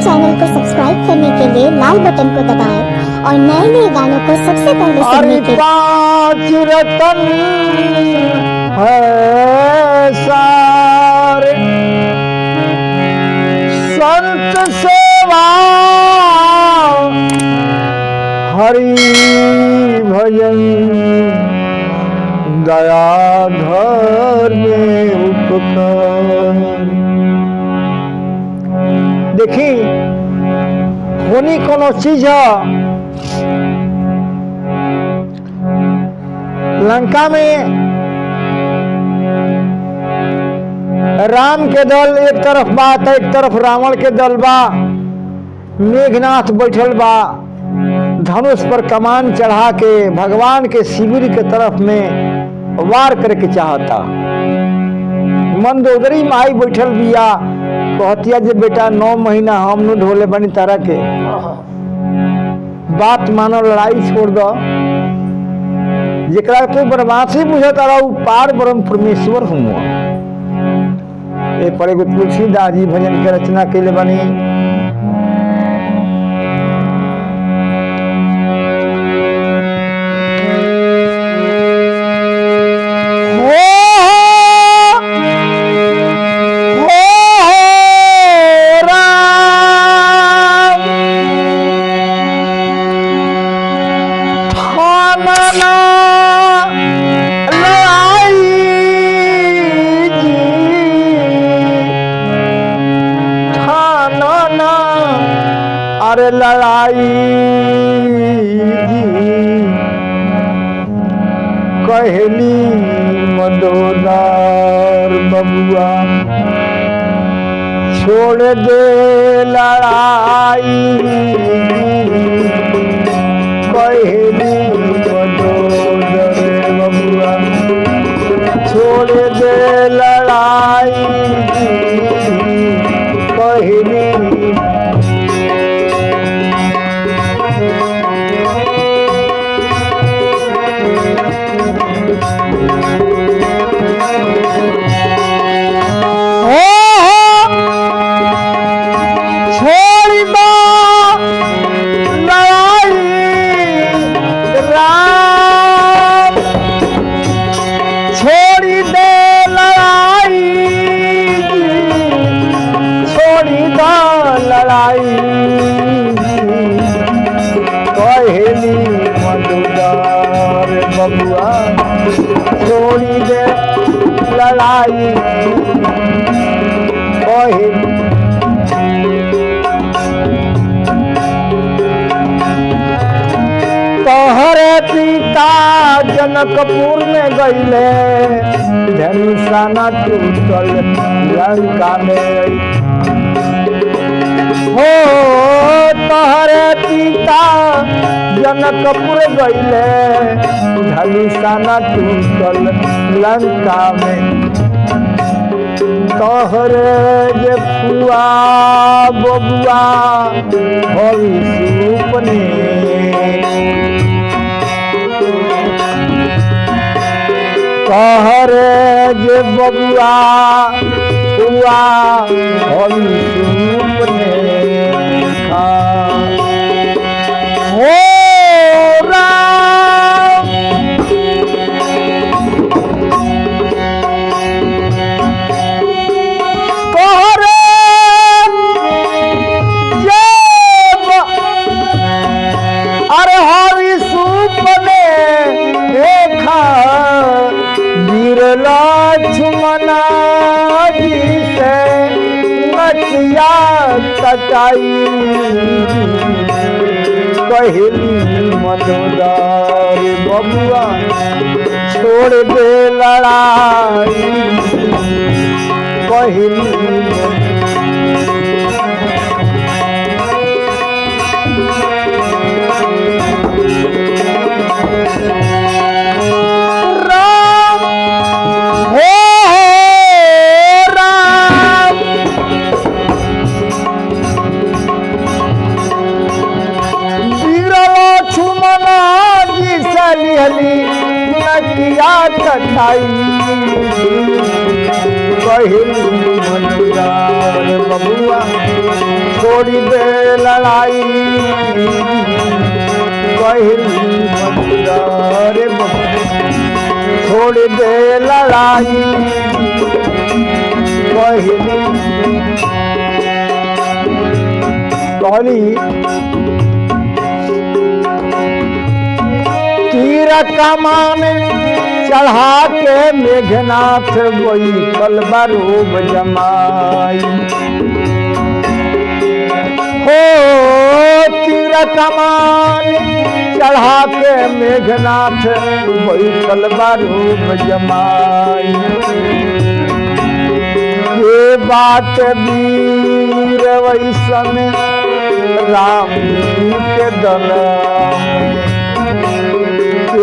Channel को subscribe करने के लिए लाल बटन को दबाएं और नए नए गानों को सबसे पहले सुनने के लिए पांच रतन है सारे संत सेवा हरि भजन दया घर में उपकार। देखी होनी कोनो चीज लंका में राम के दल एक तरफ बा तो एक तरफ रावण के दल बा। मेघनाथ बैठल बा धनुष पर कमान चढ़ा के भगवान के शिविर के तरफ में वार करके चाहता। मंदोदरी माई बैठल बिया कहतिया जे बेटा 9 महीना हम न ढोले बनी तारा के बात मानो लड़ाई छोड़ दो। जेकरा तू बदमाशी बुझ तारा उ पार ब्रह्म परमेश्वर हुआ। ए पर एगो तुलसीदास जी भजन के रचना कैले बनी। अरे लड़ाई कहली मदोदार बबुआ छोड़ दे लड़ाई कहली मदोदार बबुआ छोड़ दे लड़ाई कहली कहली मधुदार बबुआ छोड़ी दे लड़ाई तोहरे पिता जनकपुर में गईले धनुषाना टूटल लंका में हो। तोहरे पिता जनकपुर गईले धनुषाना टूटल लंका में। तोहरे जे फुआ बबुआ भविष्य रूपने तोहरे जे बबुआ फुआ भविष्य रूपने हो राम तोहरे अरे हरि सुपने देखा वीर लक्ष्मणा जी से नचिया कटाई कहली मधुदार बबुआ छोड़ दे लड़ाई कहली राम हो राम लिहली नकिया कठाई कहली मधुदार बबुआ छोड़ी दे लड़ाई कहली मथुरा रे बबुआ छोड़ दे लड़ाई कहली तीर कमान चढ़ा के मेघनाथ बैठल बरूब जमाई हो तीर कमान चढ़ा के मेघनाथ बैठल बरूब जमाई ये बात वीर वैसन राम के दल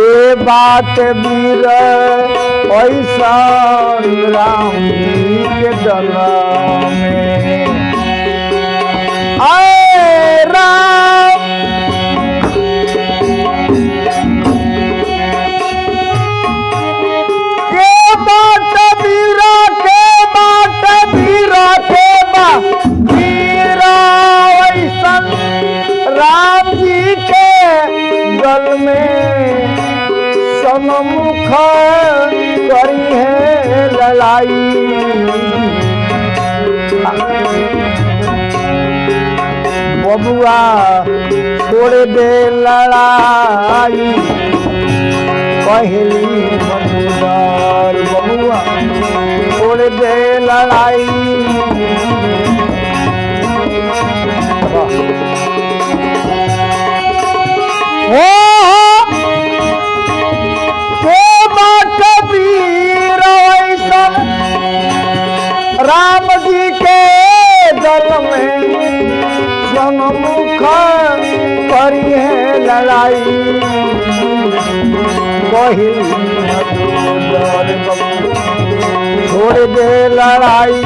ये बात वीर वैसन राम के दल में आए राम के बात वीरा के बात वीरा के बा वीरा वैसन राम जी के गल में सन्मुख करी है लड़ाई बबुआ छोड़ दे लड़ाई कहली मथुरा बबुआ छोड़ दे लड़ाई राम जी के दल में सन्मुख करी है लड़ाई कहली मथुरा छोड़ दे लड़ाई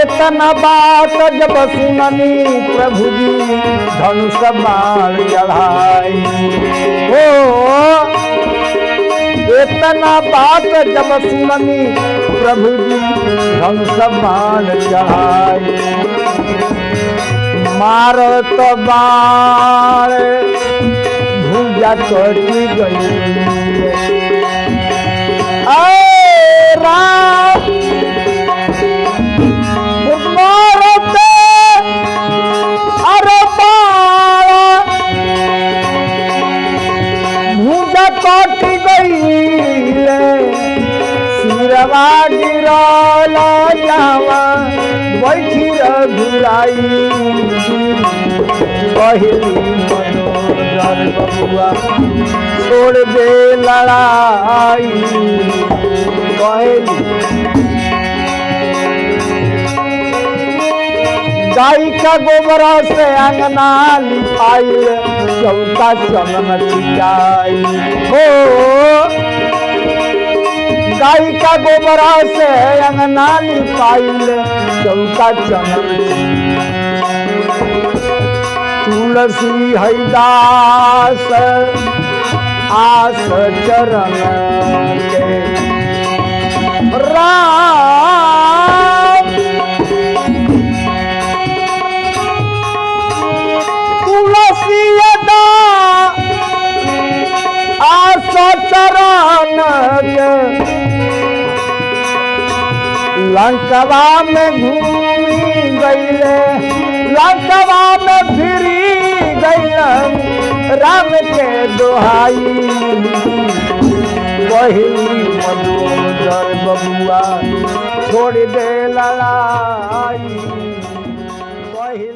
इतना बात जब सुननी प्रभु जी धनुष बाण चढ़ाई हो इतना बात जब सुननी प्रभु जी धनुष बाण चढ़ाई मारत बाण भुजा कटी गई राम मारते अरे बाड़ा भुजा कटी गई सिरवा गिरला जावा बैठी रघुराई कहली मनोदर बबुआ छोड़ दे लड़ाई कहली गाय का गोबरा से अंगना लिपाई चौका चमन चिकाई हो गाय का गोबरा से अंगना लिपाई चौका चमन तुलसी हरिदास आस चरण के राम तुलसी आस चरण के लंकवा में घूमी गईले लंकवा में फिरी गईलन राम के दोहाई कहली मनोदर बबुआ छोड़ दे लड़ाई कहली